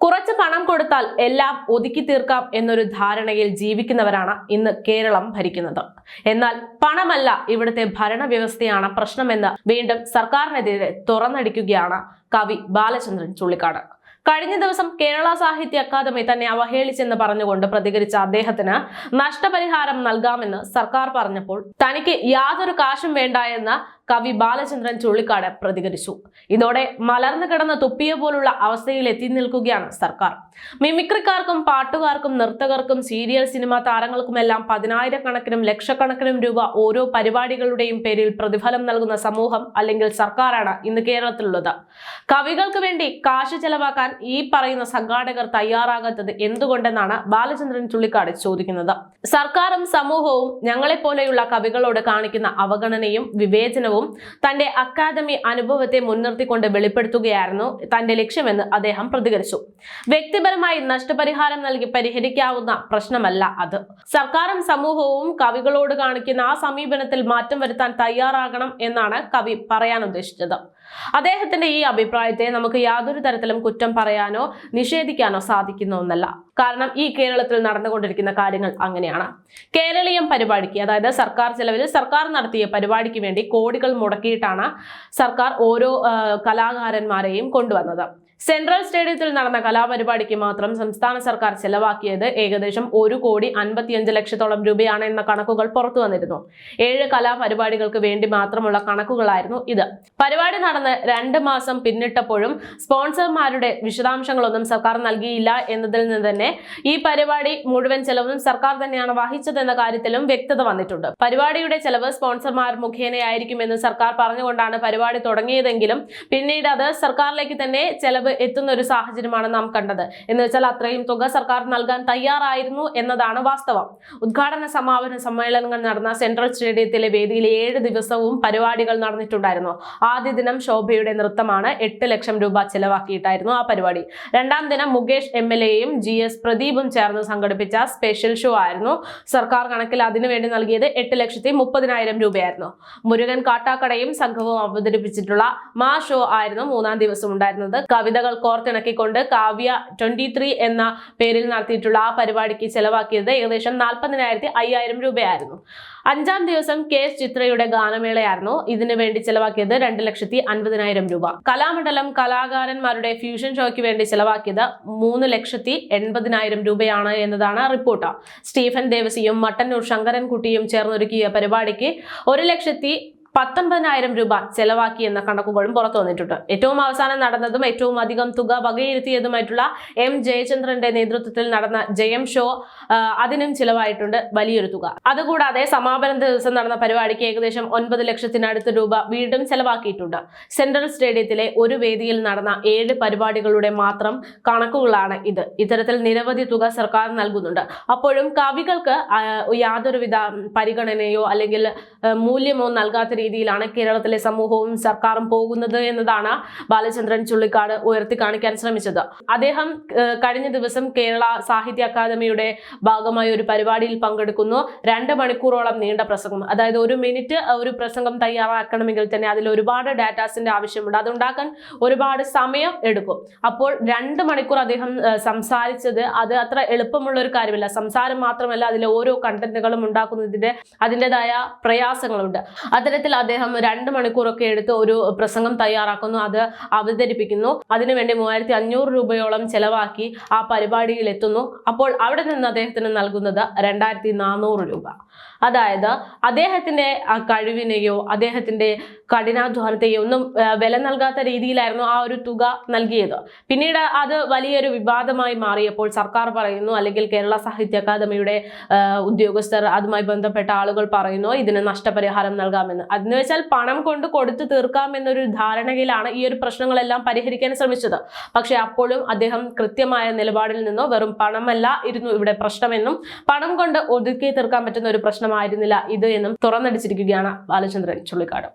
കുറച്ച് പണം കൊടുത്താൽ എല്ലാം ഒതുക്കി തീർക്കാം എന്നൊരു ധാരണയിൽ ജീവിക്കുന്നവരാണ് ഇന്ന് കേരളം ഭരിക്കുന്നത്. എന്നാൽ പണമല്ല ഇവിടുത്തെ ഭരണവ്യവസ്ഥയാണ് പ്രശ്നമെന്ന് വീണ്ടും സർക്കാരിനെതിരെ തുറന്നടിക്കുകയാണ് കവി ബാലചന്ദ്രൻ ചുള്ളിക്കാട്. കഴിഞ്ഞ ദിവസം കേരള സാഹിത്യ അക്കാദമി തന്നെ അവഹേളിച്ചെന്ന് പറഞ്ഞുകൊണ്ട് പ്രതികരിച്ച അദ്ദേഹത്തിന് നഷ്ടപരിഹാരം നൽകാമെന്ന് സർക്കാർ പറഞ്ഞപ്പോൾ തനിക്ക് യാതൊരു കാശും വേണ്ട എന്ന് കവി ബാലചന്ദ്രൻ ചുള്ളിക്കാട് പ്രതികരിച്ചു. ഇതോടെ മലർന്നു കിടന്ന് തുപ്പിയ പോലുള്ള അവസ്ഥയിൽ എത്തി നിൽക്കുകയാണ് സർക്കാർ. മിമിക്രിക്കാർക്കും പാട്ടുകാർക്കും നർത്തകർക്കും സീരിയൽ സിനിമാ താരങ്ങൾക്കുമെല്ലാം പതിനായിരക്കണക്കിനും ലക്ഷക്കണക്കിനും രൂപ ഓരോ പരിപാടികളുടെയും പേരിൽ പ്രതിഫലം നൽകുന്ന സമൂഹം അല്ലെങ്കിൽ സർക്കാരാണ് ഇന്ന് കേരളത്തിലുള്ളത്. കവികൾക്ക് വേണ്ടി കാശ് ചെലവാക്കാൻ ഈ പറയുന്ന സംഘാടകർ തയ്യാറാകാത്തത് എന്തുകൊണ്ടെന്നാണ് ബാലചന്ദ്രൻ ചുള്ളിക്കാട് ചോദിക്കുന്നത്. സർക്കാരും സമൂഹവും ഞങ്ങളെപ്പോലെയുള്ള കവികളോട് കാണിക്കുന്ന അവഗണനയും വിവേചനവും തന്റെ അക്കാദമി അനുഭവത്തെ മുൻനിർത്തിക്കൊണ്ട് വെളിപ്പെടുത്തുകയായിരുന്നു തന്റെ ലക്ഷ്യമെന്ന് അദ്ദേഹം പ്രതികരിച്ചു. വ്യക്തിപരമായി നഷ്ടപരിഹാരം നൽകി പരിഹരിക്കാവുന്ന പ്രശ്നമല്ല അത്. സർക്കാരും സമൂഹവും കവികളോട് കാണിക്കുന്ന ആ സമീപനത്തിൽ മാറ്റം വരുത്താൻ തയ്യാറാകണം എന്നാണ് കവി പറയാൻ ഉദ്ദേശിച്ചത്. അദ്ദേഹത്തിന്റെ ഈ അഭിപ്രായത്തെ നമുക്ക് യാതൊരു തരത്തിലും കുറ്റം പറയാനോ നിഷേധിക്കാനോ സാധിക്കുന്ന ഒന്നല്ല. കാരണം ഈ കേരളത്തിൽ നടന്നുകൊണ്ടിരിക്കുന്ന കാര്യങ്ങൾ അങ്ങനെയാണ്. കേരളീയം പരിപാടിക്ക്, അതായത് സർക്കാർ ചെലവിൽ സർക്കാർ നടത്തിയ പരിപാടിക്ക് വേണ്ടി കോടികൾ മുടക്കിയിട്ടാണ് സർക്കാർ ഓരോ കലാകാരന്മാരെയും കൊണ്ടുവന്നത്. സെൻട്രൽ സ്റ്റേഡിയത്തിൽ നടന്ന കലാപരിപാടിക്ക് മാത്രം സംസ്ഥാന സർക്കാർ ചെലവാക്കിയത് ഏകദേശം 1,55,00,000 രൂപയാണ് എന്ന കണക്കുകൾ പുറത്തു വന്നിരുന്നു. 7 കലാപരിപാടികൾക്ക് വേണ്ടി മാത്രമുള്ള കണക്കുകളായിരുന്നു ഇത്. പരിപാടി നടന്ന് 2 മാസം പിന്നിട്ടപ്പോഴും സ്പോൺസർമാരുടെ വിശദാംശങ്ങളൊന്നും സർക്കാർ നൽകിയില്ല എന്നതിൽ നിന്ന് തന്നെ ഈ പരിപാടി മുഴുവൻ ചെലവും സർക്കാർ തന്നെയാണ് വഹിച്ചതെന്ന കാര്യത്തിലും വ്യക്തത വന്നിട്ടുണ്ട്. പരിപാടിയുടെ ചെലവ് സ്പോൺസർമാർ മുഖേനയായിരിക്കുമെന്ന് സർക്കാർ പറഞ്ഞുകൊണ്ടാണ് പരിപാടി തുടങ്ങിയതെങ്കിലും പിന്നീട് അത് സർക്കാരിലേക്ക് തന്നെ ചെലവ് എത്തുന്ന ഒരു സാഹചര്യമാണ് നാം കണ്ടത്. എന്ന് വെച്ചാൽ അത്രയും തുക സർക്കാർ നൽകാൻ തയ്യാറായിരുന്നു എന്നതാണ് വാസ്തവം. ഉദ്ഘാടന സമാപന സമ്മേളനങ്ങൾ നടന്ന സെൻട്രൽ സ്റ്റേഡിയത്തിലെ വേദിയിൽ 7 ദിവസവും പരിപാടികൾ നടന്നിട്ടുണ്ടായിരുന്നു. ആദ്യ ദിനം ശോഭയുടെ നൃത്തമാണ്. 8 ലക്ഷം രൂപ ചെലവാക്കിയിട്ടായിരുന്നു ആ പരിപാടി. 2ാം ദിനം മുകേഷ് MLAയും GS പ്രദീപും ചേർന്ന് സംഘടിപ്പിച്ച സ്പെഷ്യൽ ഷോ ആയിരുന്നു. സർക്കാർ കണക്കിൽ അതിനുവേണ്ടി നൽകിയത് 8,30,000 രൂപയായിരുന്നു. മുരുകൻ കാട്ടാക്കടയും സംഘവും അവതരിപ്പിച്ചിട്ടുള്ള മാ ഷോ ആയിരുന്നു 3ാം ദിവസം ഉണ്ടായിരുന്നത്. കവിതകൾ കോർത്തിണക്കിക്കൊണ്ട് കാവ്യ 23 എന്ന പേരിൽ നടത്തിയിട്ടുള്ള ആ പരിപാടിക്ക് ചെലവാക്കിയത് ഏകദേശം 40,500 രൂപയായിരുന്നു. 5ാം ദിവസം KS ചിത്രയുടെ ഗാനമേളയായിരുന്നു. ഇതിനു വേണ്ടി ചെലവാക്കിയത് 2,50,000 രൂപ. കലാമണ്ഡലം കലാകാരന്മാരുടെ ഫ്യൂഷൻ ഷോയ്ക്ക് വേണ്ടി ചെലവാക്കിയത് 3,80,000 രൂപയാണ് എന്നതാണ് റിപ്പോർട്ട്. സ്റ്റീഫൻ ദേവസിയും മട്ടന്നൂർ ശങ്കരൻകുട്ടിയും ചേർന്നൊരുക്കിയ പരിപാടിക്ക് 1,19,000 രൂപ ചെലവാക്കി എന്ന കണക്കുകളും പുറത്തു വന്നിട്ടുണ്ട്. ഏറ്റവും അവസാനം നടന്നതും ഏറ്റവും അധികം തുക വകയിരുത്തിയതുമായിട്ടുള്ള M ജയചന്ദ്രന്റെ നേതൃത്വത്തിൽ നടന്ന ജയം ഷോ, അതിനും ചിലവായിട്ടുണ്ട് വലിയൊരു തുക. അതുകൂടാതെ സമാപന ദിവസം നടന്ന പരിപാടിക്ക് ഏകദേശം 9 ലക്ഷത്തിനടുത്ത് രൂപ വീണ്ടും ചെലവാക്കിയിട്ടുണ്ട്. സെൻട്രൽ സ്റ്റേഡിയത്തിലെ ഒരു വേദിയിൽ നടന്ന 7 പരിപാടികളുടെ മാത്രം കണക്കുകളാണ് ഇത്. ഇത്തരത്തിൽ നിരവധി തുക സർക്കാർ നൽകുന്നുണ്ട്. അപ്പോഴും കവികൾക്ക് യാതൊരുവിധ പരിഗണനയോ അല്ലെങ്കിൽ മൂല്യമോ നൽകാത്ത രീതിയിലാണ് കേരളത്തിലെ സമൂഹവും സർക്കാരും പോകുന്നത് എന്നതാണ് ബാലചന്ദ്രൻ ചുള്ളിക്കാട് ഉയർത്തി കാണിക്കാൻ ശ്രമിച്ചത്. അദ്ദേഹം കഴിഞ്ഞ ദിവസം കേരള സാഹിത്യ അക്കാദമിയുടെ ഭാഗമായ ഒരു പരിപാടിയിൽ പങ്കെടുക്കുന്നു. 2 മണിക്കൂറോളം നീണ്ട പ്രസംഗം, അതായത് 1 മിനിറ്റ് ഒരു പ്രസംഗം തയ്യാറാക്കണമെങ്കിൽ തന്നെ അതിൽ ഒരുപാട് ഡാറ്റാസിന്റെ ആവശ്യമുണ്ട്. അതുണ്ടാക്കാൻ ഒരുപാട് സമയം എടുക്കും. അപ്പോൾ 2 മണിക്കൂർ അദ്ദേഹം സംസാരിച്ചത് അത് അത്ര എളുപ്പമുള്ള ഒരു കാര്യമല്ല. സംസാരം മാത്രമല്ല, അതിലെ ഓരോ കണ്ടന്റുകളും ഉണ്ടാക്കുന്നതിന്റെ അതിൻ്റെതായ പ്രയാസങ്ങളുണ്ട്. അത്തരത്തിൽ അദ്ദേഹം 2 മണിക്കൂറൊക്കെ എടുത്ത് ഒരു പ്രസംഗം തയ്യാറാക്കുന്നു, അത് അവതരിപ്പിക്കുന്നു. അതിനുവേണ്ടി 3,500 രൂപയോളം ചെലവാക്കി ആ പരിപാടിയിൽ എത്തുന്നു. അപ്പോൾ അവിടെ നിന്ന് അദ്ദേഹത്തിന് നൽകുന്നത് 2,400 രൂപ. അതായത് അദ്ദേഹത്തിന്റെ കഴിവിനെയോ അദ്ദേഹത്തിന്റെ കഠിനാധ്വാനത്തെയോ ഒന്നും വില നൽകാത്ത രീതിയിലായിരുന്നു ആ ഒരു തുക നൽകിയത്. പിന്നീട് അത് വലിയൊരു വിവാദമായി മാറിയപ്പോൾ സർക്കാർ പറയുന്നു, അല്ലെങ്കിൽ കേരള സാഹിത്യ അക്കാദമിയുടെ ഉദ്യോഗസ്ഥർ, അതുമായി ബന്ധപ്പെട്ട ആളുകൾ പറയുന്നു ഇതിന് നഷ്ടപരിഹാരം നൽകാമെന്ന്. അതെന്ന് വെച്ചാൽ പണം കൊണ്ട് കൊടുത്തു തീർക്കാമെന്നൊരു ധാരണയിലാണ് ഈ ഒരു പ്രശ്നങ്ങളെല്ലാം പരിഹരിക്കാൻ ശ്രമിച്ചത്. പക്ഷെ അപ്പോഴും അദ്ദേഹം കൃത്യമായ നിലപാടിൽ നിന്നോ വെറും പണമല്ല ഇരുന്നു ഇവിടെ പ്രശ്നമെന്നും പണം കൊണ്ട് ഒതുക്കി തീർക്കാൻ പറ്റുന്ന ഒരു പ്രശ്നമായിരുന്നില്ല ഇത് എന്നും തുറന്നടിച്ചിരിക്കുകയാണ് ബാലചന്ദ്രൻ ചുള്ളിക്കാട്.